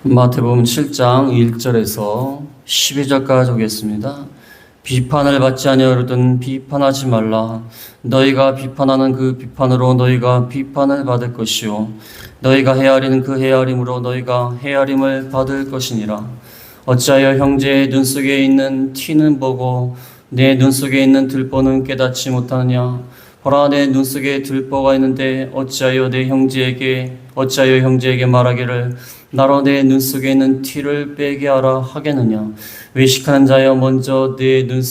마태복음 7장 1절에서 12절까지 오겠습니다. 비판을 받지 아니하려든 비판하지 말라. 너희가 비판하는 그 비판으로 너희가 비판을 받을 것이요 너희가 헤아리는 그 헤아림으로 너희가 헤아림을 받을 것이니라. 어찌하여 형제의 눈 속에 있는 티는 보고 내 눈 속에 있는 들보는 깨닫지 못하느냐. 보라, 내 눈 속에 들보가 있는데 어찌하여 형제에게 말하기를 나로 내 눈 속에 있는 티를 빼게 하라 하겠느냐. 외식하는 자여, 먼저 내 눈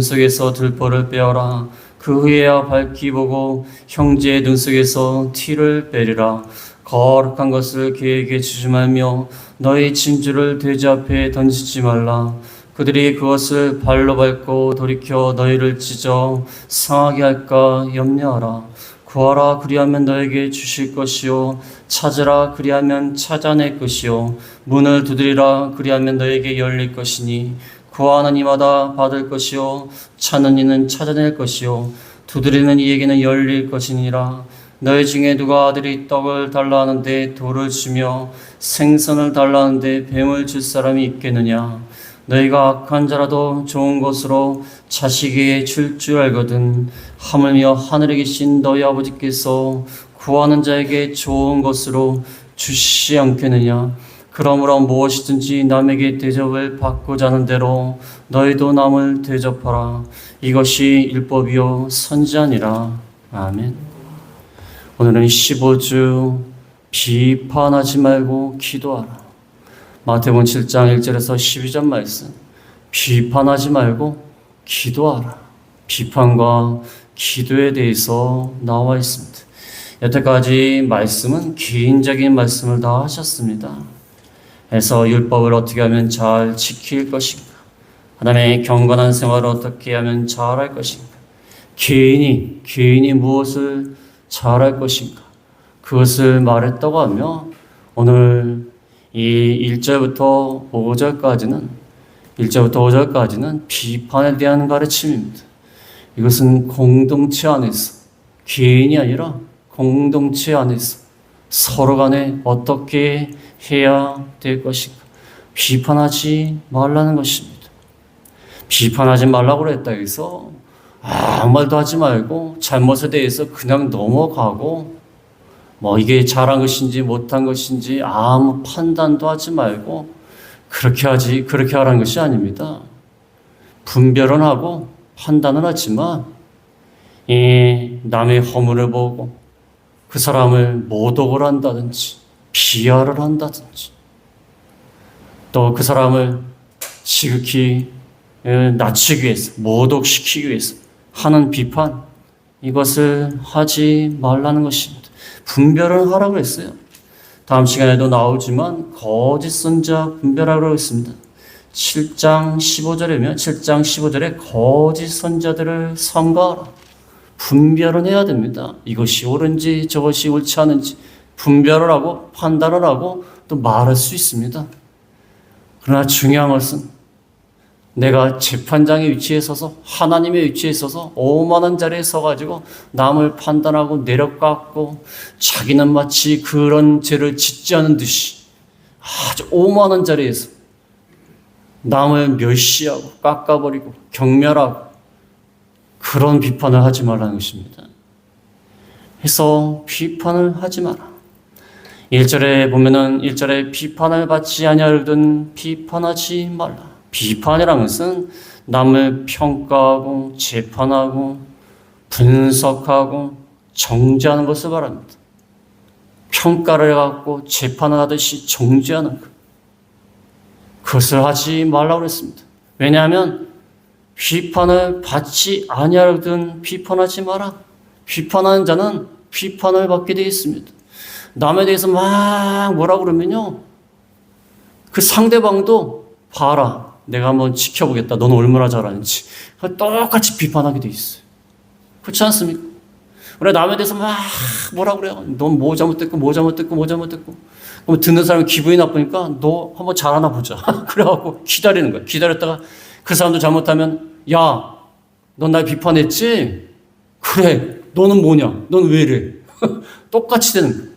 속에서 들보를 빼어라. 그 후에야 밝히 보고 형제의 눈 속에서 티를 빼리라. 거룩한 것을 그에게 주지 말며 너희 진주를 돼지 앞에 던지지 말라. 그들이 그것을 발로 밟고 돌이켜 너희를 찢어 상하게 할까 염려하라. 구하라, 그리하면 너에게 주실 것이요 찾으라, 그리하면 찾아낼 것이요 문을 두드리라, 그리하면 너에게 열릴 것이니 구하는 이마다 받을 것이요 찾는 이는 찾아낼 것이요 두드리는 이에게는 열릴 것이니라. 너희 중에 누가 아들이 떡을 달라 하는데 돌을 주며 생선을 달라 하는데 뱀을 줄 사람이 있겠느냐. 너희가 악한 자라도 좋은 것으로 자식에게 줄 줄 알거든 하물며 하늘에 계신 너희 아버지께서 구하는 자에게 좋은 것으로 주시지 않겠느냐. 그러므로 무엇이든지 남에게 대접을 받고자 하는 대로 너희도 남을 대접하라. 이것이 율법이요 선지자니라. 아멘. 오늘은 15주 비판하지 말고 기도하라. 마태복음 7장 1절에서 12절 말씀, 비판하지 말고 기도하라. 비판과 기도에 대해서 나와 있습니다. 여태까지 말씀은 개인적인 말씀을 다 하셨습니다. 그래서 율법을 어떻게 하면 잘 지킬 것인가, 하나님의 경건한 생활을 어떻게 하면 잘할 것인가, 개인이 무엇을 잘할 것인가, 그것을 말했다고 하며 오늘 이 1절부터 5절까지는 비판에 대한 가르침입니다. 이것은 공동체 안에서, 개인이 아니라 공동체 안에서 서로 간에 어떻게 해야 될 것인가, 비판하지 말라는 것입니다. 비판하지 말라고 그랬다 해서 아무 말도 하지 말고 잘못에 대해서 그냥 넘어가고 이게 잘한 것인지 못한 것인지 아무 판단도 하지 말고 그렇게 하라는 것이 아닙니다. 분별은 하고 판단은 하지만 남의 허물을 보고 그 사람을 모독을 한다든지 비하를 한다든지 또 그 사람을 지극히 낮추기 위해서, 모독시키기 위해서 하는 비판, 이것을 하지 말라는 것입니다. 분별을 하라고 했어요. 다음 시간에도 나오지만 거짓 선지자 분별하라고 했습니다. 7장 15절에 거짓 선지자들을 삼가하라. 분별은 해야 됩니다. 이것이 옳은지 저것이 옳지 않은지 분별을 하고 판단을 하고 또 말할 수 있습니다. 그러나 중요한 것은 내가 재판장의 위치에 서서, 하나님의 위치에 서서 오만한 자리에 서가지고 남을 판단하고 내려깎고 자기는 마치 그런 죄를 짓지 않은 듯이 아주 오만한 자리에서 남을 멸시하고 깎아버리고 경멸하고 그런 비판을 하지 말라는 것입니다. 그래서 비판을 하지 마라. 1절에 비판을 받지 아니하려든 비판하지 말라. 비판이라는 것은 남을 평가하고 재판하고 분석하고 정죄하는 것을 말합니다. 평가를 해갖고 재판을 하듯이 정죄하는 것. 그것을 하지 말라고 했습니다. 왜냐하면 비판을 받지 아니하려든 비판하지 마라. 비판하는 자는 비판을 받게 되어 있습니다. 남에 대해서 막 뭐라 그러면요, 그 상대방도 봐라, 내가 한번 지켜보겠다, 너는 얼마나 잘하는지, 똑같이 비판하게 돼 있어요. 그렇지 않습니까? 우리가 남에 대해서 막 뭐라 그래요? 넌 뭐 잘못됐고 그럼 듣는 사람이 기분이 나쁘니까 너 한번 잘하나 보자. 그래갖고 기다리는 거야. 기다렸다가 그 사람도 잘못하면, 야, 넌 날 비판했지? 그래, 너는 뭐냐? 넌 왜 이래? 똑같이 되는 거야.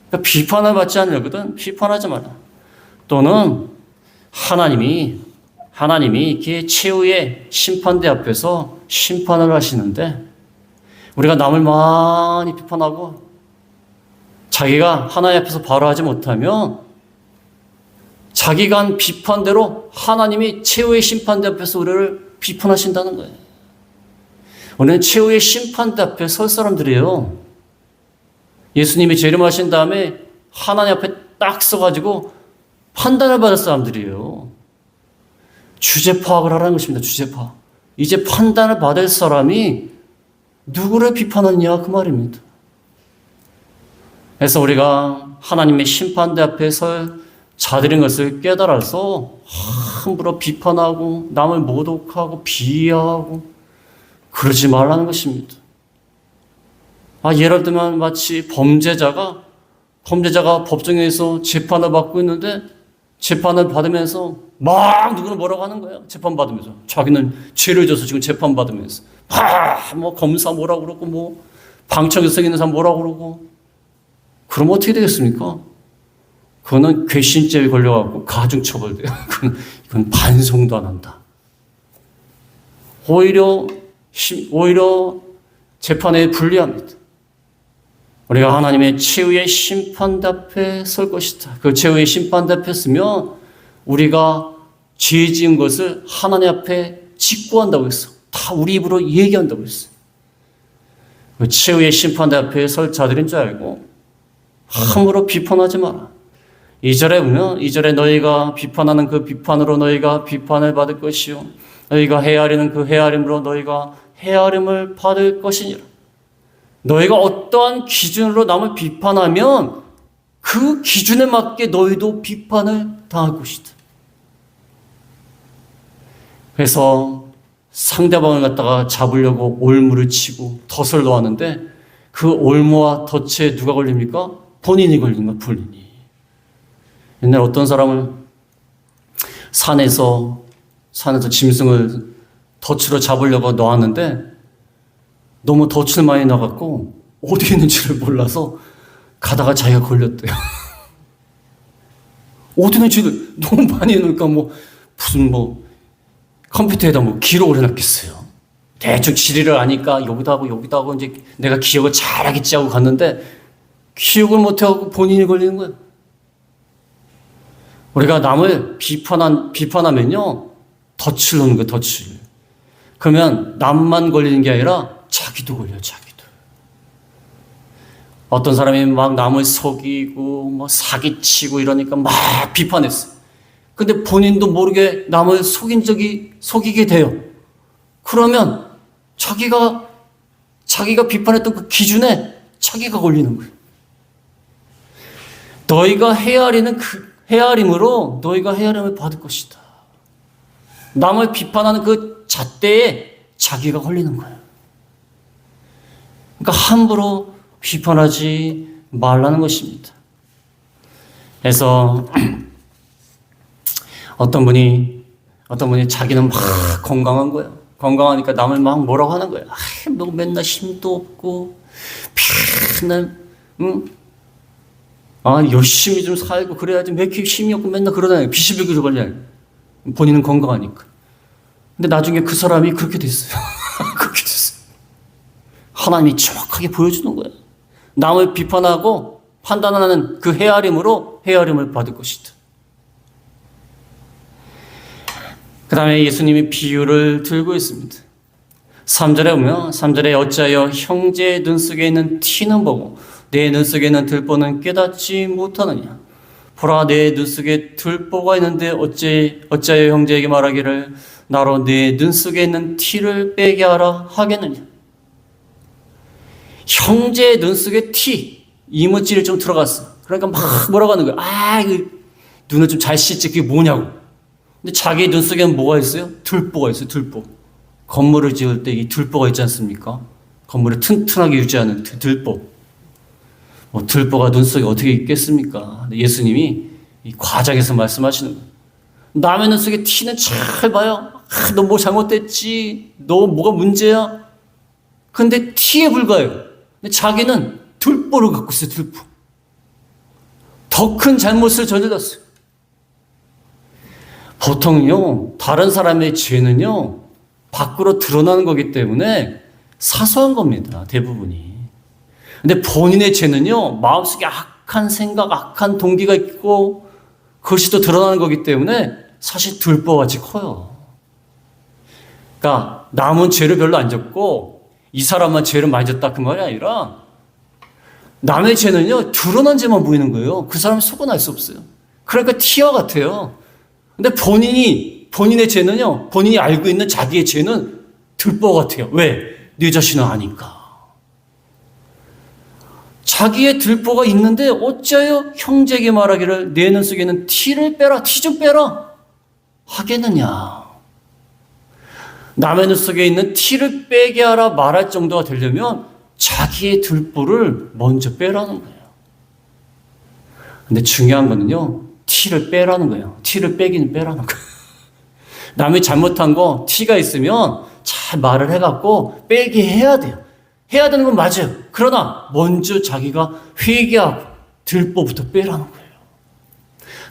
그러니까 비판을 받지 않으거든. 비판하지 마라. 또는 하나님이 이렇게 최후의 심판대 앞에서 심판을 하시는데 우리가 남을 많이 비판하고 자기가 하나님 앞에서 바로 하지 못하면 자기가 한 비판대로 하나님이 최후의 심판대 앞에서 우리를 비판하신다는 거예요. 우리는 최후의 심판대 앞에 설 사람들이에요. 예수님이 재림하신 다음에 하나님 앞에 딱 서가지고 판단을 받을 사람들이에요. 주제 파악을 하라는 것입니다. 주제 파악. 이제 판단을 받을 사람이 누구를 비판하느냐 그 말입니다. 그래서 우리가 하나님의 심판대 앞에 설 자들인 것을 깨달아서 함부로 비판하고 남을 모독하고 비하하고 그러지 말라는 것입니다. 예를 들면 마치 범죄자가 법정에서 재판을 받고 있는데 재판을 받으면서 막 누구는 뭐라고 하는 거예요. 재판받으면서. 자기는 죄를 져서 지금 재판받으면서. 검사 뭐라고 그러고 방청에서 있는 사람 뭐라고 그러고. 그러면 어떻게 되겠습니까? 그거는 괘씸죄에 걸려갖고 가중처벌돼요. 이건 반성도 안 한다. 오히려 재판에 불리합니다. 우리가 하나님의 최후의 심판대 앞에 설 것이다. 그 최후의 심판대 앞에 서면 우리가 죄 지은 것을 하나님 앞에 직구한다고 했어. 다 우리 입으로 얘기한다고 했어. 그 최후의 심판대 앞에 설 자들인 줄 알고 함부로 비판하지 마라. 2절에 보면 2절에 너희가 비판하는 그 비판으로 너희가 비판을 받을 것이요 너희가 헤아리는 그 헤아림으로 너희가 헤아림을 받을 것이니라. 너희가 어떠한 기준으로 남을 비판하면 그 기준에 맞게 너희도 비판을 당할 것이다. 그래서 상대방을 갖다가 잡으려고 올무를 치고 덫을 놓았는데 그 올무와 덫에 누가 걸립니까? 본인이 걸린 거야, 본인이. 옛날 어떤 사람을 산에서 짐승을 덫으로 잡으려고 놓았는데 너무 덫을 많이 놔갖고 어디에 있는지를 몰라서 가다가 자기가 걸렸대요. 어디 있는지를 너무 많이 해놓으니까 무슨 컴퓨터에다 기록을 해놨겠어요. 대충 지리를 아니까 여기다 하고 이제 내가 기억을 잘하겠지 하고 갔는데 기억을 못해갖고 본인이 걸리는 거예요. 우리가 남을 비판하면요 덫을 놓는 거예요. 덫을. 그러면 남만 걸리는 게 아니라 자기도 걸려요. 자기도. 어떤 사람이 막 남을 속이고 사기치고 이러니까 막 비판했어요. 근데 본인도 모르게 남을 속이게 돼요. 그러면 자기가 비판했던 그 기준에 자기가 걸리는 거예요. 너희가 헤아리는 그 헤아림으로 너희가 헤아림을 받을 것이다. 남을 비판하는 그 잣대에 자기가 걸리는 거예요. 그러니까 함부로 비판하지 말라는 것입니다. 그래서 어떤 분이 자기는 막 건강한 거예요. 건강하니까 남을 막 뭐라고 하는 거예요. 너 맨날 힘도 없고 맨날 열심히 좀 살고 그래야지 왜 이렇게 힘이 없고 맨날 그러다니 비실비실 걸려. 본인은 건강하니까. 근데 나중에 그 사람이 그렇게 됐어요. 그렇게 됐어요. 하나님이 정확하게 보여주는 거예요. 남을 비판하고 판단하는 그 헤아림으로 헤아림을 받을 것이다. 그 다음에 예수님이 비유를 들고 있습니다. 3절에 보면 3절에 어찌하여 형제의 눈 속에 있는 티는 보고 내 눈 속에 있는 들보는 깨닫지 못하느냐. 보라 내 눈 속에 들보가 있는데 어찌하여 형제에게 말하기를 나로 내 눈 속에 있는 티를 빼게 하라 하겠느냐. 형제의 눈 속에 티, 이물질이 좀 들어갔어. 그러니까 막 뭐라고 하는 거야. 이거 눈을 좀 잘 씻지 그게 뭐냐고. 근데 자기 눈 속에는 뭐가 있어요? 들보가 있어요. 들보. 건물을 지을 때 이 들보가 있지 않습니까? 건물을 튼튼하게 유지하는 들보. 들보가 눈 속에 어떻게 있겠습니까? 예수님이 이 과장해서 말씀하시는 거예요. 남의 눈 속에 티는 잘 봐요. 너 뭐 잘못됐지? 너 뭐가 문제야? 근데 티에 불과해요. 근데 자기는 들보를 갖고 있어요. 들보. 더 큰 잘못을 저질렀어요. 보통요, 다른 사람의 죄는요, 밖으로 드러나는 거기 때문에 사소한 겁니다. 대부분이. 근데 본인의 죄는요, 마음속에 악한 생각, 악한 동기가 있고 그것이 또 드러나는 거기 때문에 사실 들보같이 커요. 그러니까 남은 죄를 별로 안 졌고 이 사람만 죄를 많이 졌다 그 말이 아니라 남의 죄는요, 드러난 죄만 보이는 거예요. 그 사람이 속은 알 수 없어요. 그러니까 티와 같아요. 근데 본인의 죄는요, 본인이 알고 있는 자기의 죄는 들보 같아요. 왜? 네 자신은 아니까. 자기의 들보가 있는데 어찌하여 형제에게 말하기를 내 눈 속에는 티를 빼라, 티 좀 빼라 하겠느냐. 남의 눈 속에 있는 티를 빼게 하라 말할 정도가 되려면 자기의 들보를 먼저 빼라는 거예요. 근데 중요한 거는요, 티를 빼라는 거예요. 티를 빼기는 빼라는 거예요. 남이 잘못한 거 티가 있으면 잘 말을 해갖고 빼게 해야 돼요. 해야 되는 건 맞아요. 그러나 먼저 자기가 회개하고 들보부터 빼라는 거예요.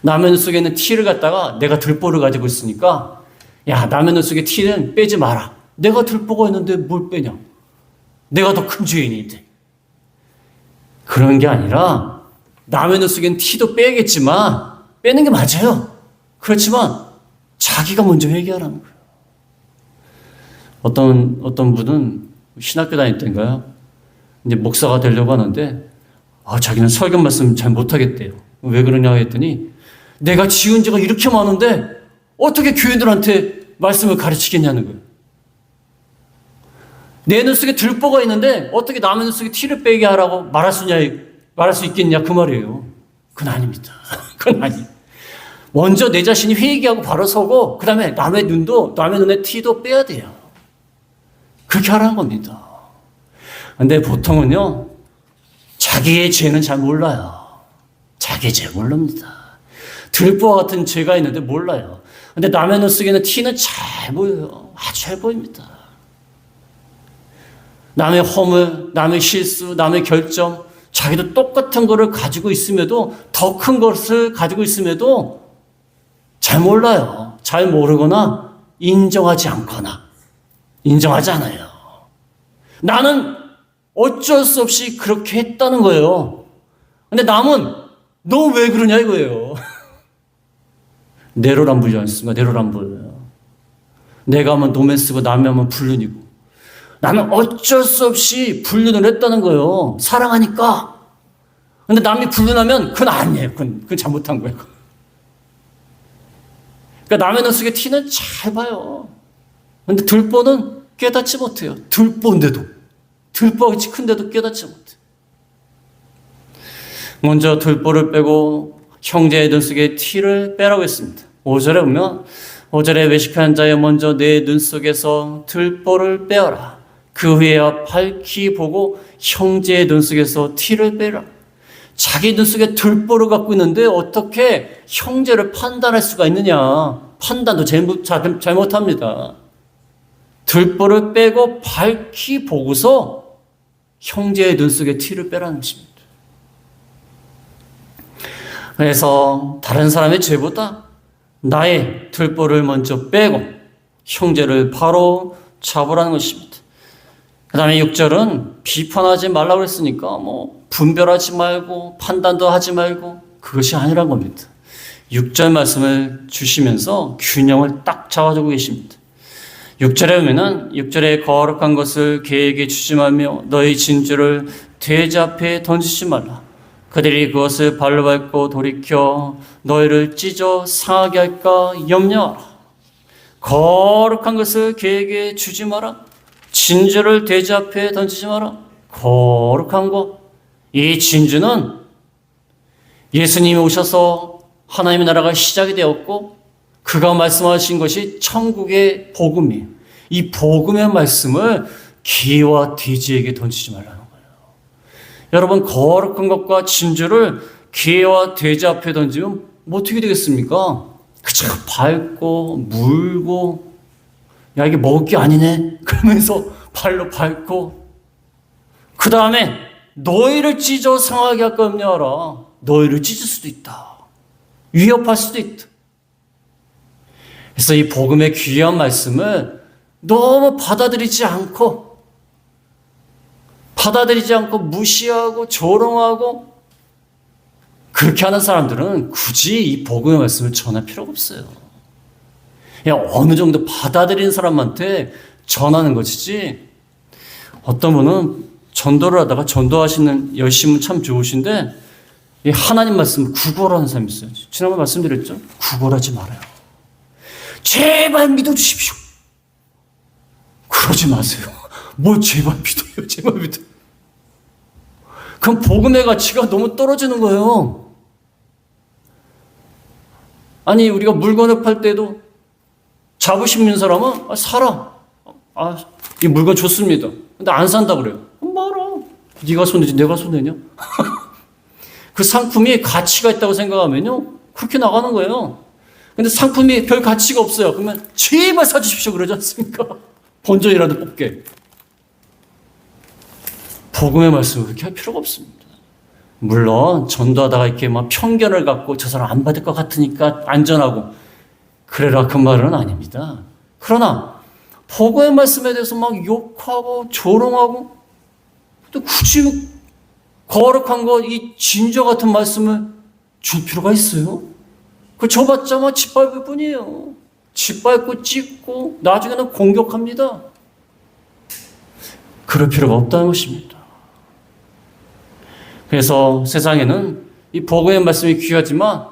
남의 눈 속에 있는 티를 갖다가 내가 들보를 가지고 있으니까 야, 남의 눈 속에 티는 빼지 마라. 내가 들보가 있는데 뭘 빼냐. 내가 더 큰 죄인인데. 그런 게 아니라 남의 눈 속엔 티도 빼겠지만 빼는 게 맞아요. 그렇지만 자기가 먼저 회개하라는 거예요. 어떤 분은 신학교 다닐 때인가요? 이제 목사가 되려고 하는데 자기는 설교 말씀 잘 못하겠대요. 왜 그러냐 했더니 내가 지은 죄가 이렇게 많은데 어떻게 교인들한테 말씀을 가르치겠냐는 거예요. 내 눈 속에 들보가 있는데 어떻게 남의 눈 속에 티를 빼게 하라고 말할 수 있겠냐 그 말이에요. 그건 아닙니다. 그건 아니에요. 먼저 내 자신이 회개하고 바로 서고 그 다음에 남의 눈에 티도 빼야 돼요. 그렇게 하라는 겁니다. 근데 보통은요, 자기의 죄는 잘 몰라요. 자기의 죄 모릅니다. 들보와 같은 죄가 있는데 몰라요. 근데 남의 눈 속에는 티는 잘 보여요. 아주 잘 보입니다. 남의 허물, 남의 실수, 남의 결점, 자기도 똑같은 거를 가지고 있음에도 더 큰 것을 가지고 있음에도 잘 몰라요. 잘 모르거나 인정하지 않아요. 나는 어쩔 수 없이 그렇게 했다는 거예요. 근데 남은 너 왜 그러냐 이거예요. 내로남불이지 않습니까? 내로남불. 내가 하면 노맨 쓰고 남이 하면 불륜이고. 나는 어쩔 수 없이 불륜을 했다는 거예요. 사랑하니까. 근데 남이 불륜하면 그건 아니에요. 그건 잘못한 거예요. 그러니까 남의 눈 속에 티는 잘 봐요. 근데 들보는 깨닫지 못해요. 들보인데도. 들보가 그치 큰데도 깨닫지 못해요. 먼저 들보를 빼고 형제의 눈 속에 티를 빼라고 했습니다. 5절에 보면 5절에 외식하는 자여 먼저 내 눈 속에서 들보를 빼어라. 그 후에야 밝히 보고 형제의 눈 속에서 티를 빼라. 자기 눈 속에 들보를 갖고 있는데 어떻게 형제를 판단할 수가 있느냐. 판단도 잘못합니다. 들보를 빼고 밝히 보고서 형제의 눈 속에 티를 빼라는 것입니다. 그래서 다른 사람의 죄보다 나의 들보를 먼저 빼고 형제를 바로 잡으라는 것입니다. 그 다음에 6절은 비판하지 말라고 했으니까 분별하지 말고 판단도 하지 말고 그것이 아니란 겁니다. 6절 말씀을 주시면서 균형을 딱 잡아주고 계십니다. 6절에 보면은 6절에 거룩한 것을 개에게 주지 말며 너희 진주를 돼지 앞에 던지지 말라. 그들이 그것을 발로 밟고 돌이켜 너희를 찢어 상하게 할까 염려하라. 거룩한 것을 개에게 주지 마라. 진주를 돼지 앞에 던지지 마라. 거룩한 것. 이 진주는 예수님이 오셔서 하나님의 나라가 시작이 되었고 그가 말씀하신 것이 천국의 복음이에요. 이 복음의 말씀을 개와 돼지에게 던지지 말라는 거예요. 여러분, 거룩한 것과 진주를 개와 돼지 앞에 던지면 어떻게 되겠습니까? 그저 밟고 물고 야 이게 먹을 게 아니네 그러면서 발로 밟고 그 다음에 너희를 찢어 상하게 할 것 염려하라. 너희를 찢을 수도 있다. 위협할 수도 있다. 그래서 이 복음의 귀한 말씀을 너무 받아들이지 않고 무시하고 조롱하고 그렇게 하는 사람들은 굳이 이 복음의 말씀을 전할 필요가 없어요. 그냥 어느 정도 받아들이는 사람한테 전하는 것이지. 어떤 분은 전도를 하다가 전도하시는 열심은 참 좋으신데 이 하나님 말씀을 구걸하는 사람이 있어요. 지난번에 말씀드렸죠? 구걸하지 말아요. 제발 믿어주십시오. 그러지 마세요. 뭘 제발 믿어요. 제발 믿어요. 그럼 복음의 가치가 너무 떨어지는 거예요. 아니 우리가 물건을 팔 때도 자부심 있는 사람은 사라. 이 물건 좋습니다. 근데 안 산다 그래요. 말아. 네가 손해지 내가 손해냐? 그 상품이 가치가 있다고 생각하면요. 그렇게 나가는 거예요. 근데 상품이 별 가치가 없어요. 그러면 제발 사주십시오 그러지 않습니까? 본전이라도 뽑게. 복음의 말씀을 그렇게 할 필요가 없습니다. 물론 전도하다가 이렇게 막 편견을 갖고 저 사람 안 받을 것 같으니까 안전하고 그래라 그 말은 아닙니다. 그러나 복음의 말씀에 대해서 막 욕하고 조롱하고 또 굳이 거룩한 거 이 진저 같은 말씀을 줄 필요가 있어요? 그 줘봤자 막 짓밟을 뿐이에요. 짓밟고 찢고 나중에는 공격합니다. 그럴 필요가 없다는 것입니다. 그래서 세상에는 이 복음의 말씀이 귀하지만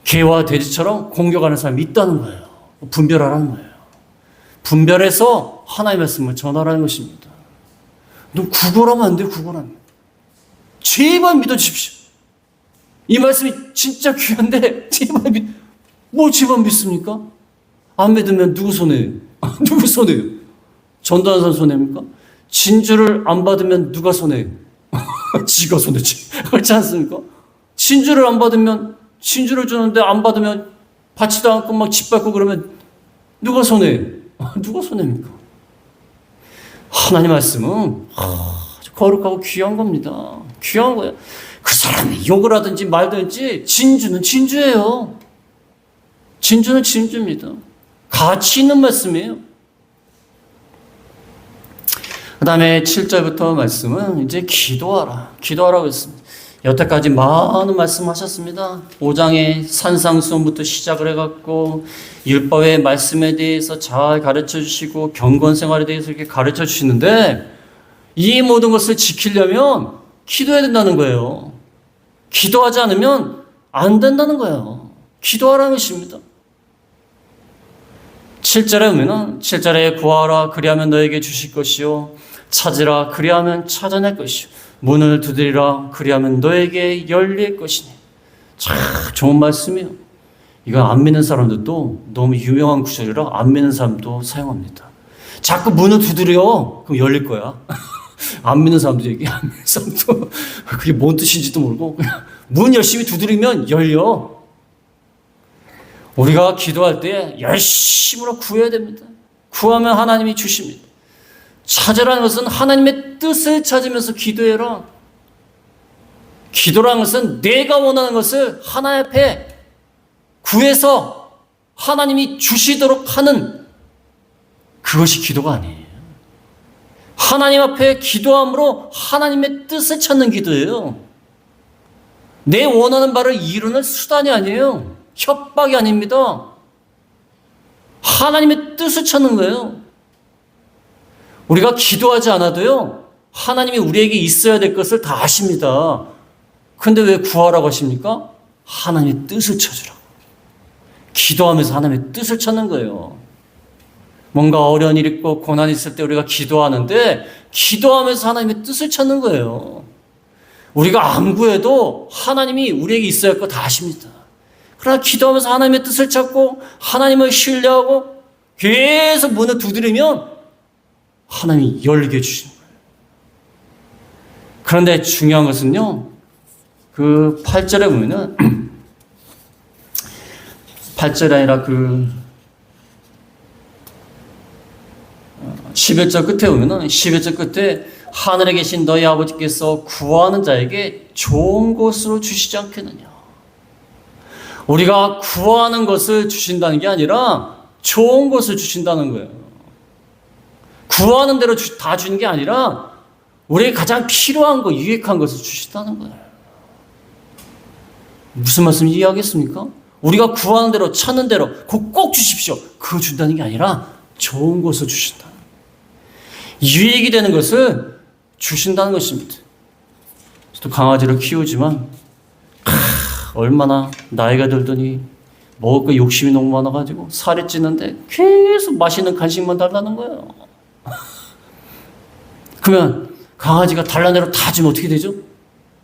개와 돼지처럼 공격하는 사람이 있다는 거예요. 분별하라는 거예요. 분별해서 하나님의 말씀을 전하라는 것입니다. 너 구걸하면 안 돼요. 구걸하면. 제발 믿어주십시오. 이 말씀이 진짜 귀한데 제발 뭐 제발 믿습니까? 안 믿으면 누구 손해예요? 누구 손해예요? 전도하는 사람 손해입니까? 진주를 안 받으면 누가 손해예요? 지가 손해지. 그렇지 않습니까? 진주를 안 받으면 진주를 주는데 안 받으면 받지도 않고 막 짓밟고 그러면 누가 손해예요? 누가 손해입니까? 하나님 말씀은 아주 거룩하고 귀한 겁니다. 귀한 거예요. 그 사람이 욕을 하든지 말든지 진주는 진주예요. 진주는 진주입니다. 가치 있는 말씀이에요. 그 다음에 7절부터 말씀은 이제 기도하라. 기도하라고 했습니다. 여태까지 많은 말씀하셨습니다. 5장의 산상수훈부터 시작을 해갖고 율법의 말씀에 대해서 잘 가르쳐 주시고 경건 생활에 대해서 이렇게 가르쳐 주시는데 이 모든 것을 지키려면 기도해야 된다는 거예요. 기도하지 않으면 안 된다는 거예요. 기도하라는 것입니다. 7절에 보면은 7절에 구하라 그리하면 너에게 주실 것이요 찾으라 그리하면 찾아낼 것이요 문을 두드리라 그리하면 너에게 열릴 것이니. 참 좋은 말씀이에요. 이거 안 믿는 사람들도 너무 유명한 구절이라 안 믿는 사람도 사용합니다. 자꾸 문을 두드려 그럼 열릴 거야. 안 믿는 사람도 얘기해. 안 믿는 사람도 그게 뭔 뜻인지도 모르고 그냥 문 열심히 두드리면 열려. 우리가 기도할 때 열심으로 구해야 됩니다. 구하면 하나님이 주십니다. 찾으라는 것은 하나님의 뜻을 찾으면서 기도해라. 기도라는 것은 내가 원하는 것을 하나님 앞에 구해서 하나님이 주시도록 하는 그것이 기도가 아니에요. 하나님 앞에 기도함으로 하나님의 뜻을 찾는 기도예요. 내 원하는 바를 이루는 수단이 아니에요. 협박이 아닙니다. 하나님의 뜻을 찾는 거예요. 우리가 기도하지 않아도요, 하나님이 우리에게 있어야 될 것을 다 아십니다. 근데 왜 구하라고 하십니까? 하나님의 뜻을 찾으라고. 기도하면서 하나님의 뜻을 찾는 거예요. 뭔가 어려운 일 있고 고난이 있을 때 우리가 기도하는데 기도하면서 하나님의 뜻을 찾는 거예요. 우리가 안 구해도 하나님이 우리에게 있어야 할 거 다 아십니다. 그러나 기도하면서 하나님의 뜻을 찾고 하나님을 신뢰하고 계속 문을 두드리면 하나님이 열게 해주시는 거예요. 그런데 중요한 것은요, 그 8절에 보면은 8절이 아니라 그 11절 끝에 보면은 11절 끝에 하늘에 계신 너희 아버지께서 구하는 자에게 좋은 것으로 주시지 않겠느냐. 우리가 구하는 것을 주신다는 게 아니라 좋은 것을 주신다는 거예요. 구하는 대로 다 주는 게 아니라 우리에게 가장 필요한 거, 유익한 것을 주신다는 거예요. 무슨 말씀 이해하겠습니까? 우리가 구하는 대로, 찾는 대로 꼭 주십시오. 그거 준다는 게 아니라 좋은 것을 주신다. 유익이 되는 것을 주신다는 것입니다. 저도 강아지를 키우지만 얼마나 나이가 들더니 먹을 거 욕심이 너무 많아가지고 살이 찌는데 계속 맛있는 간식만 달라는 거예요. 그러면 강아지가 달라는 대로 다 주면 어떻게 되죠?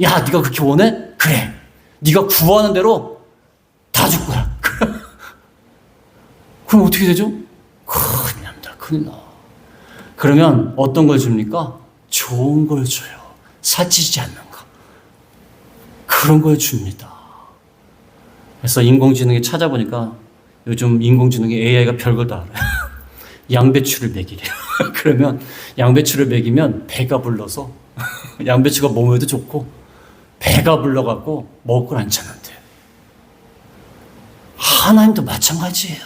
야, 네가 그렇게 원해? 그래. 네가 구하는 대로 다 줄 거야. 그럼 어떻게 되죠? 큰일 납니다. 큰일 나. 그러면 어떤 걸 줍니까? 좋은 걸 줘요. 살찌지 않는 거. 그런 걸 줍니다. 그래서 인공지능에 찾아보니까 요즘 인공지능에 AI가 별걸 다 알아요. 양배추를 먹이래요. 그러면 양배추를 먹이면 배가 불러서 양배추가 몸에도 좋고 배가 불러갖고 먹을 걸 안 찾는데요. 하나님도 마찬가지예요.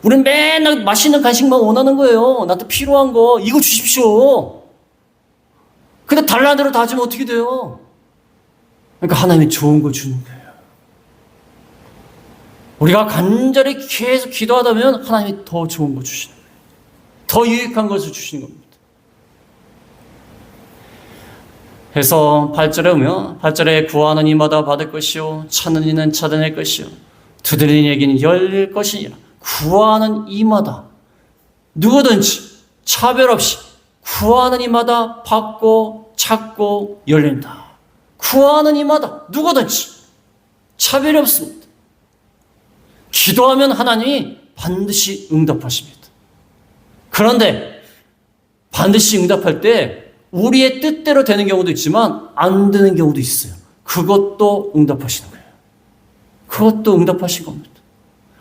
우린 맨날 맛있는 간식만 원하는 거예요. 나한테 필요한 거 이거 주십시오. 근데 달라는 대로 다 주면 어떻게 돼요? 그러니까 하나님이 좋은 걸 주는 거예요. 우리가 간절히 계속 기도하다면 하나님이 더 좋은 거 주시는 거예요. 더 유익한 것을 주시는 겁니다. 그래서 8절에 오면 8절에 구하는 이마다 받을 것이요 찾는 이는 찾아낼 것이요 두드리는 이에게는 열릴 것이니라. 구하는 이마다 누구든지 차별 없이 구하는 이마다 받고 찾고 열린다. 구하는 이마다 누구든지 차별이 없습니다. 기도하면 하나님이 반드시 응답하십니다. 그런데 반드시 응답할 때 우리의 뜻대로 되는 경우도 있지만 안 되는 경우도 있어요. 그것도 응답하시는 거예요. 그것도 응답하신 겁니다.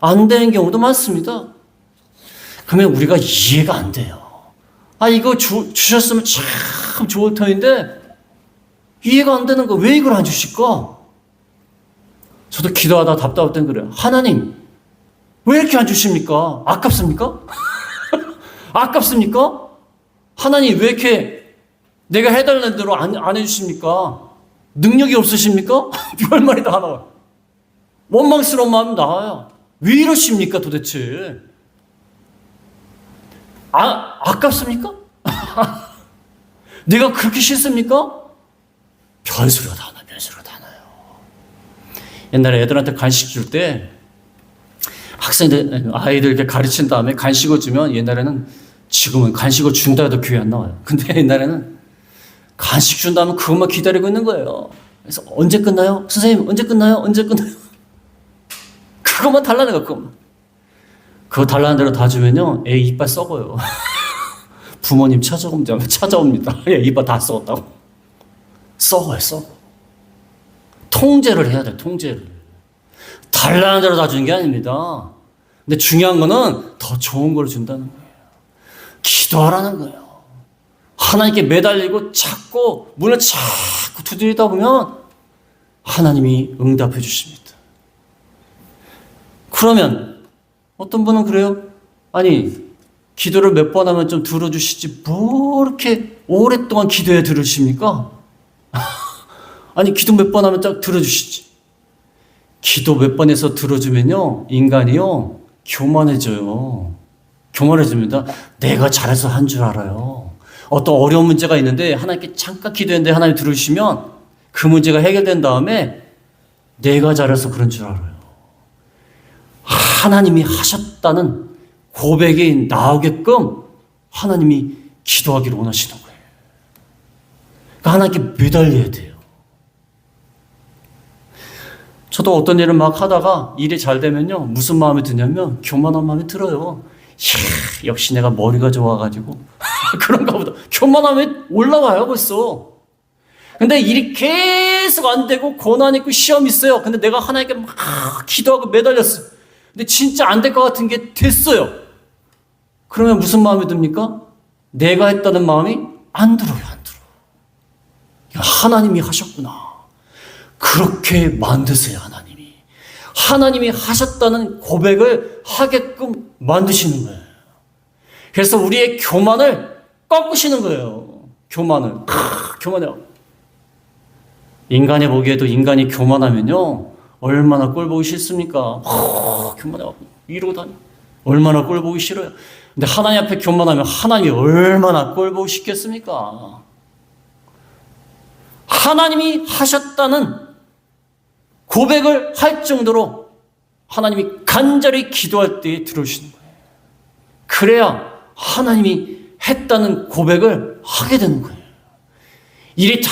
안 되는 경우도 많습니다. 그러면 우리가 이해가 안 돼요. 아, 이거 주셨으면 참 좋을 터인데 이해가 안 되는 거 왜 이걸 안 주실까? 저도 기도하다 답답할 땐 그래요. 하나님, 왜 이렇게 안 주십니까? 아깝습니까? 아깝습니까? 하나님, 왜 이렇게 내가 해달라는 대로 안 해주십니까? 능력이 없으십니까? 별 말이 다 나와요. 원망스러운 마음이 나와요. 왜 이러십니까 도대체? 아깝습니까? 내가 그렇게 싫습니까? 별소리가 다 나요. 별소리가 다 나요. 옛날에 애들한테 간식 줄 때 학생들, 아이들 이렇게 가르친 다음에 간식을 주면 옛날에는 지금은 간식을 준다 해도 교회 안 나와요. 근데 옛날에는 간식 준다면 그것만 기다리고 있는 거예요. 그래서 언제 끝나요? 선생님 언제 끝나요? 언제 끝나요? 그것만 달라는 거야. 그거 달라는 대로 다 주면요 애 이빨 썩어요. 부모님 찾아옵니다. 애 이빨 다 썩었다고. 썩어요. 썩어. 통제를 해야 돼. 통제를. 달라는 대로 다 주는 게 아닙니다. 근데 중요한 거는 더 좋은 걸 준다는 거예요. 기도하라는 거예요. 하나님께 매달리고 찾고 문을 자꾸 두드리다 보면 하나님이 응답해 주십니다. 그러면 어떤 분은 그래요? 아니 기도를 몇 번 하면 좀 들어주시지 뭐 이렇게 오랫동안 기도해 들으십니까? 아니 기도 몇 번 하면 딱 들어주시지. 기도 몇 번 해서 들어주면요 인간이요 교만해져요. 교만해집니다. 내가 잘해서 한 줄 알아요. 어떤 어려운 문제가 있는데 하나님께 잠깐 기도했는데 하나님 들으시면 그 문제가 해결된 다음에 내가 잘해서 그런 줄 알아요. 하나님이 하셨다는 고백이 나오게끔 하나님이 기도하기를 원하시는 거예요. 그러니까 하나님께 매달려야 돼요. 저도 어떤 일을 막 하다가 일이 잘 되면요 무슨 마음이 드냐면 교만한 마음이 들어요. 이야, 역시 내가 머리가 좋아가지고 그런가 보다. 교만함이 올라와요 벌써. 근데 일이 계속 안 되고 고난 있고 시험 있어요. 근데 내가 하나님께 막 기도하고 매달렸어요. 근데 진짜 안 될 것 같은 게 됐어요. 그러면 무슨 마음이 듭니까? 내가 했다는 마음이 안 들어요, 안 들어. 하나님이 하셨구나. 그렇게 만드세요, 하나님이. 하나님이 하셨다는 고백을 하게끔 만드시는 거예요. 그래서 우리의 교만을 꺾으시는 거예요. 교만을. 교만해요. 인간이 보기에도 인간이 교만하면요, 얼마나 꼴보기 싫습니까? 교만해요. 이러고 다니. 얼마나 꼴보기 싫어요. 근데 하나님 앞에 교만하면 하나님이 얼마나 꼴보기 싫겠습니까? 하나님이 하셨다는 고백을 할 정도로 하나님이 간절히 기도할 때에 들어오시는 거예요. 그래야 하나님이 했다는 고백을 하게 되는 거예요. 일이 다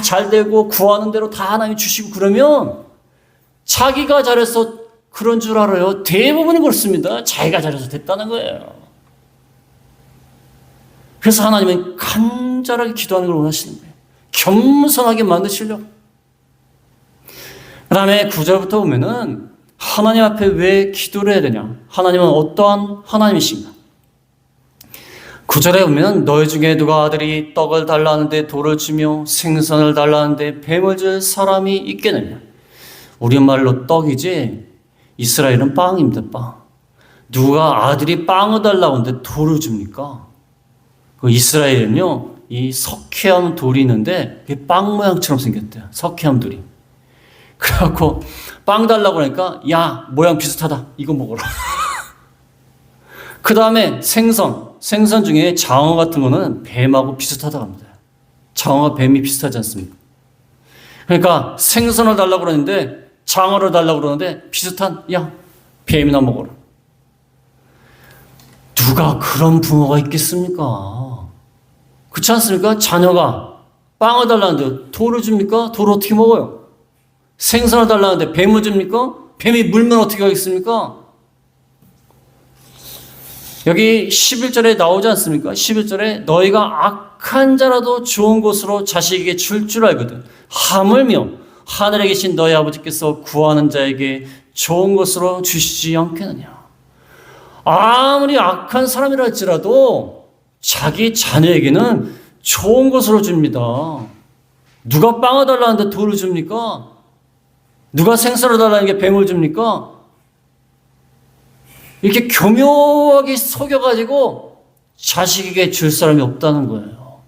잘 되고 구하는 대로 다 하나님이 주시고 그러면 자기가 잘해서 그런 줄 알아요. 대부분이 그렇습니다. 자기가 잘해서 됐다는 거예요. 그래서 하나님은 간절하게 기도하는 걸 원하시는 거예요. 겸손하게 만드시려고. 그 다음에 9절부터 보면은 하나님 앞에 왜 기도를 해야 되냐? 하나님은 어떠한 하나님이신가? 9절에 보면 너희 중에 누가 아들이 떡을 달라는데 돌을 주며 생선을 달라는데 뱀을 줄 사람이 있겠느냐? 우리말로 떡이지 이스라엘은 빵입니다. 빵. 누가 아들이 빵을 달라고 하는데 돌을 줍니까? 그 이스라엘은요, 이 석회암 돌이 있는데 그게 빵 모양처럼 생겼대요. 석회암 돌이. 그래갖고 빵 달라고 하니까 야, 모양 비슷하다. 이거 먹어라. 그 다음에 생선 중에 장어 같은 거는 뱀하고 비슷하다고 합니다. 장어가 뱀이 비슷하지 않습니까? 그러니까 생선을 달라고 그러는데 장어를 달라고 그러는데 비슷한 야, 뱀이나 먹어라. 누가 그런 부모가 있겠습니까? 그렇지 않습니까? 자녀가 빵을 달라는데 돌을 줍니까? 돌을 어떻게 먹어요? 생선을 달라는데 뱀을 줍니까? 뱀이 물면 어떻게 하겠습니까? 여기 11절에 나오지 않습니까? 11절에 너희가 악한 자라도 좋은 것으로 자식에게 줄 줄 알거든. 하물며 하늘에 계신 너희 아버지께서 구하는 자에게 좋은 것으로 주시지 않겠느냐. 아무리 악한 사람이라 할지라도 자기 자녀에게는 좋은 것으로 줍니다. 누가 빵을 달라는데 돌을 줍니까? 누가 생선을 달라는 게 뱀을 줍니까? 이렇게 교묘하게 속여가지고 자식에게 줄 사람이 없다는 거예요.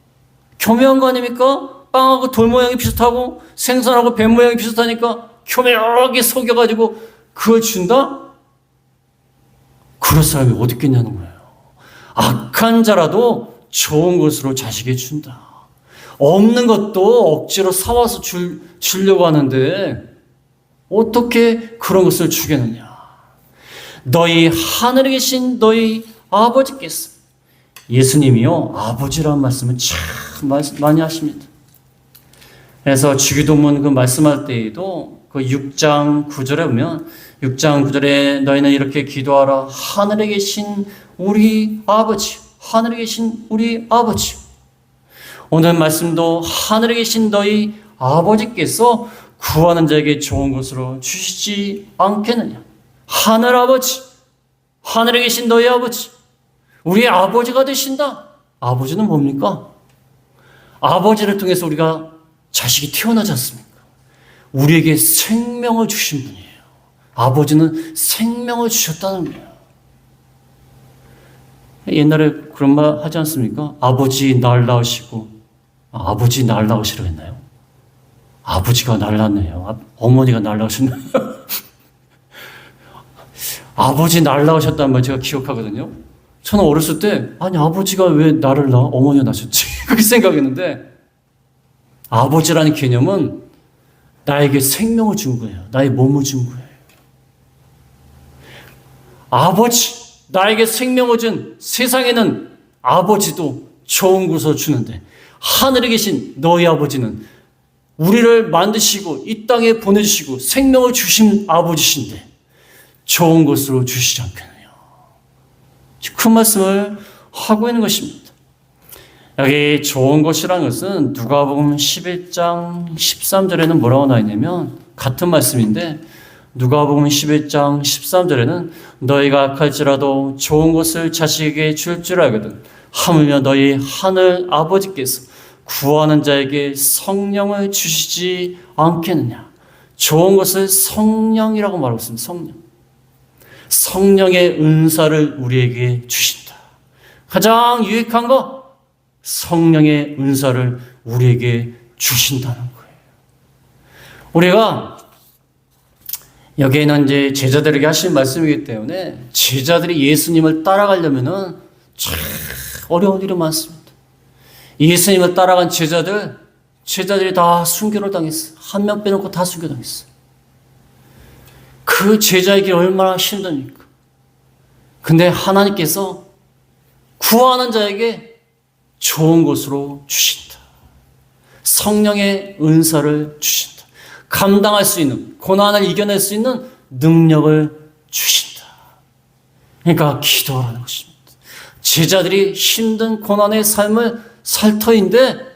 교묘한 거 아닙니까? 빵하고 돌 모양이 비슷하고 생선하고 뱀 모양이 비슷하니까 교묘하게 속여가지고 그걸 준다? 그럴 사람이 어디 있겠냐는 거예요. 악한 자라도 좋은 것으로 자식에게 준다. 없는 것도 억지로 사와서 주려고 하는데 어떻게 그런 것을 주겠느냐. 너희 하늘에 계신 너희 아버지께서, 예수님이요 아버지라는 말씀을 참 많이 하십니다. 그래서 주기도문 그 말씀할 때에도 그 6장 9절에 보면 6장 9절에 너희는 이렇게 기도하라. 하늘에 계신 우리 아버지, 하늘에 계신 우리 아버지. 오늘 말씀도 하늘에 계신 너희 아버지께서 구하는 자에게 좋은 것으로 주시지 않겠느냐. 하늘 아버지, 하늘에 계신 너희 아버지, 우리의 아버지가 되신다. 아버지는 뭡니까? 아버지를 통해서 우리가 자식이 태어나지 않습니까? 우리에게 생명을 주신 분이에요. 아버지는 생명을 주셨다는 거예요. 옛날에 그런 말 하지 않습니까? 아버지 날 낳으시고, 아버지 날 낳으시라고 했나요? 아버지가 날 낳네요. 어머니가 날 낳으셨나요? 아버지 날 낳으셨다는 말 제가 기억하거든요. 저는 어렸을 때 아니 아버지가 왜 나를 낳아? 어머니가 낳으셨지. 그렇게 생각했는데 아버지라는 개념은 나에게 생명을 준 거예요. 나의 몸을 준 거예요. 아버지, 나에게 생명을 준 세상에는 아버지도 좋은 것을 주는데 하늘에 계신 너희 아버지는 우리를 만드시고 이 땅에 보내주시고 생명을 주신 아버지신데 좋은 것으로 주시지 않겠느냐. 그 말씀을 하고 있는 것입니다. 여기 좋은 것이라는 것은 누가복음 11장 13절에는 뭐라고 나와 있냐면 같은 말씀인데 누가복음 11장 13절에는 너희가 악할지라도 좋은 것을 자식에게 줄 줄 알거든 하물며 너희 하늘 아버지께서 구하는 자에게 성령을 주시지 않겠느냐. 좋은 것을 성령이라고 말하고 있습니다. 성령. 성령의 은사를 우리에게 주신다. 가장 유익한 거, 성령의 은사를 우리에게 주신다는 거예요. 우리가 여기에는 이제 제자들에게 하신 말씀이기 때문에 제자들이 예수님을 따라가려면은 참 어려운 일이 많습니다. 예수님을 따라간 제자들이 다 순교를 당했어요. 한 명 빼놓고 다 순교당했어요. 그 제자에게 얼마나 힘듭니까? 근데 하나님께서 구하는 자에게 좋은 것으로 주신다. 성령의 은사를 주신다. 감당할 수 있는, 고난을 이겨낼 수 있는 능력을 주신다. 그러니까 기도하라는 것입니다. 제자들이 힘든 고난의 삶을 살 터인데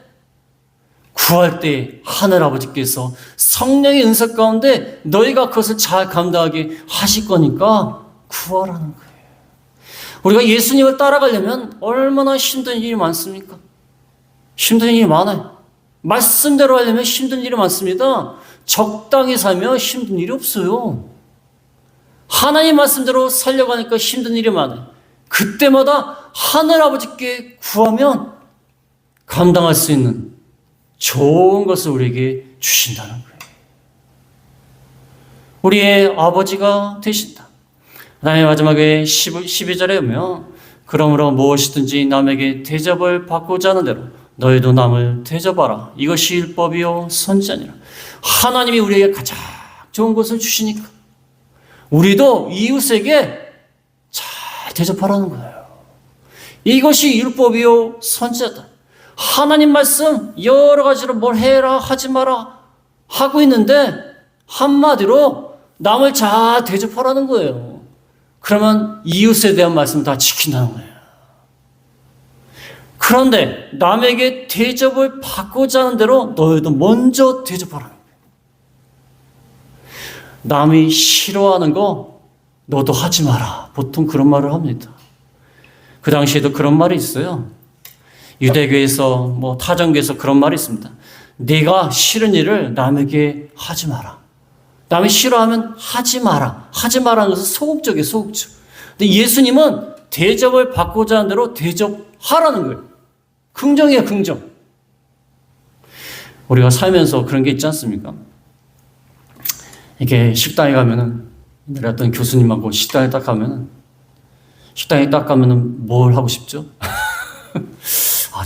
구할 때 하늘아버지께서 성령의 은사 가운데 너희가 그것을 잘 감당하게 하실 거니까 구하라는 거예요. 우리가 예수님을 따라가려면 얼마나 힘든 일이 많습니까? 힘든 일이 많아요. 말씀대로 하려면 힘든 일이 많습니다. 적당히 살면 힘든 일이 없어요. 하나님 말씀대로 살려고 하니까 힘든 일이 많아요. 그때마다 하늘아버지께 구하면 감당할 수 있는 좋은 것을 우리에게 주신다는 거예요. 우리의 아버지가 되신다. 그 다음에 마지막에 12절에 보면 그러므로 무엇이든지 남에게 대접을 받고자 하는 대로 너희도 남을 대접하라. 이것이 율법이요 선지자니라. 하나님이 우리에게 가장 좋은 것을 주시니까 우리도 이웃에게 잘 대접하라는 거예요. 이것이 율법이요 선지자다. 하나님 말씀 여러 가지로 뭘 해라 하지 마라 하고 있는데 한마디로 남을 잘 대접하라는 거예요. 그러면 이웃에 대한 말씀 다 지킨다는 거예요. 그런데 남에게 대접을 받고자 하는 대로 너희도 먼저 대접하라는 거예요. 남이 싫어하는 거 너도 하지 마라. 보통 그런 말을 합니다. 그 당시에도 그런 말이 있어요. 유대교에서 타종교에서 그런 말이 있습니다. 네가 싫은 일을 남에게 하지 마라. 남이 싫어하면 하지 마라. 하지 마라는 것은 소극적이에요. 소극적. 근데 예수님은 대접을 받고자 하는 대로 대접하라는 거예요. 긍정이에요. 긍정. 우리가 살면서 그런 게 있지 않습니까? 이렇게 식당에 가면은 옛날에 어떤 교수님하고 식당에 딱 가면은 뭘 하고 싶죠?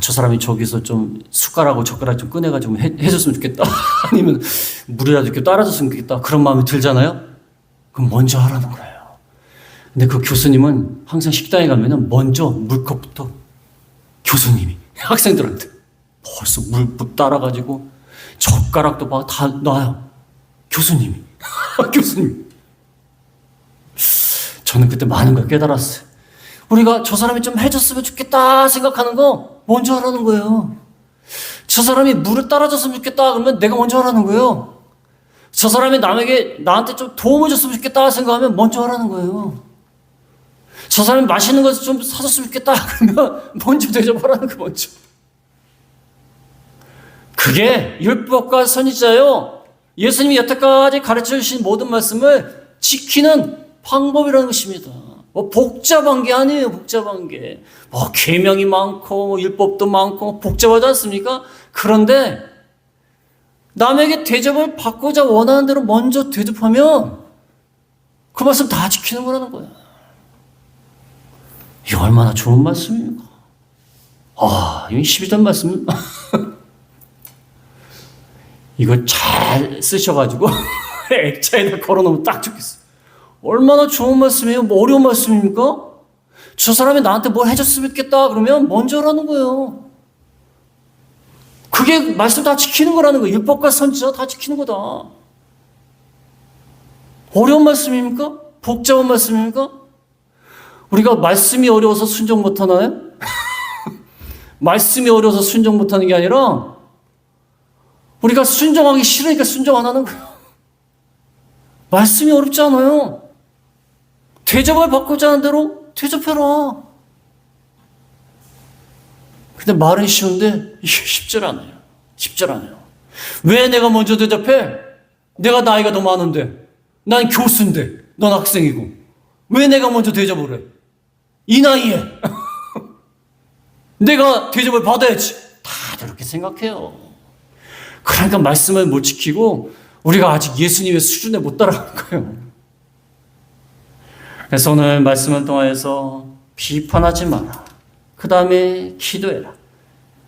저 사람이 저기서 좀 숟가락하고 젓가락 좀 꺼내가지고 해줬으면 좋겠다. 아니면 물이라도 이렇게 따라줬으면 좋겠다. 그런 마음이 들잖아요? 그럼 먼저 하라는 거예요. 근데 그 교수님은 항상 식당에 가면은 먼저 물컵부터 교수님이 학생들한테 벌써 물 따라가지고 젓가락도 막 다 놔요. 교수님이. 교수님. 저는 그때 많은 걸 깨달았어요. 우리가 저 사람이 좀 해줬으면 좋겠다 생각하는 거 먼저 하라는 거예요. 저 사람이 물을 따라줬으면 좋겠다 그러면 내가 먼저 하라는 거예요. 저 사람이 나한테 좀 도움을 줬으면 좋겠다 생각하면 먼저 하라는 거예요. 저 사람이 맛있는 것을 좀 사줬으면 좋겠다 그러면 먼저 대접하라는 거 먼저. 그게 율법과 선지자요. 예수님이 여태까지 가르쳐 주신 모든 말씀을 지키는 방법이라는 것입니다. 복잡한 게 아니에요. 복잡한 게. 계명이 많고 율법도 많고 복잡하지 않습니까? 그런데 남에게 대접을 받고자 원하는 대로 먼저 대접하면 그 말씀 다 지키는 거라는 거예요. 이게 얼마나 좋은 말씀입니까? 이거 12절 말씀. 이거 잘 쓰셔가지고 액자에다 걸어놓으면 딱 좋겠어요. 얼마나 좋은 말씀이에요? 어려운 말씀입니까? 저 사람이 나한테 뭘 해줬으면 좋겠다 그러면 먼저 하라는 거예요. 그게 말씀 다 지키는 거라는 거예요. 율법과 선지자 다 지키는 거다. 어려운 말씀입니까? 복잡한 말씀입니까? 우리가 말씀이 어려워서 순종 못하나요? 말씀이 어려워서 순종 못하는 게 아니라 우리가 순종하기 싫으니까 순종 안 하는 거예요. 말씀이 어렵지 않아요. 대접을 받고자 하는 대로 대접해라. 근데 말은 쉬운데 이게 쉽질 않아요. 쉽질 않아요. 왜 내가 먼저 대접해? 내가 나이가 더 많은데. 난 교수인데. 넌 학생이고. 왜 내가 먼저 대접을 해? 이 나이에. 내가 대접을 받아야지. 다들 그렇게 생각해요. 그러니까 말씀을 못 지키고 우리가 아직 예수님의 수준에 못 따라가는 거예요. 그래서 오늘 말씀을 통하여서 비판하지 마라. 그 다음에 기도해라.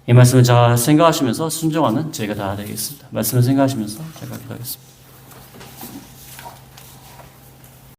이 말씀을 잘 생각하시면서 순종하는 저희가 다 되겠습니다. 말씀을 생각하시면서 제가 기도하겠습니다.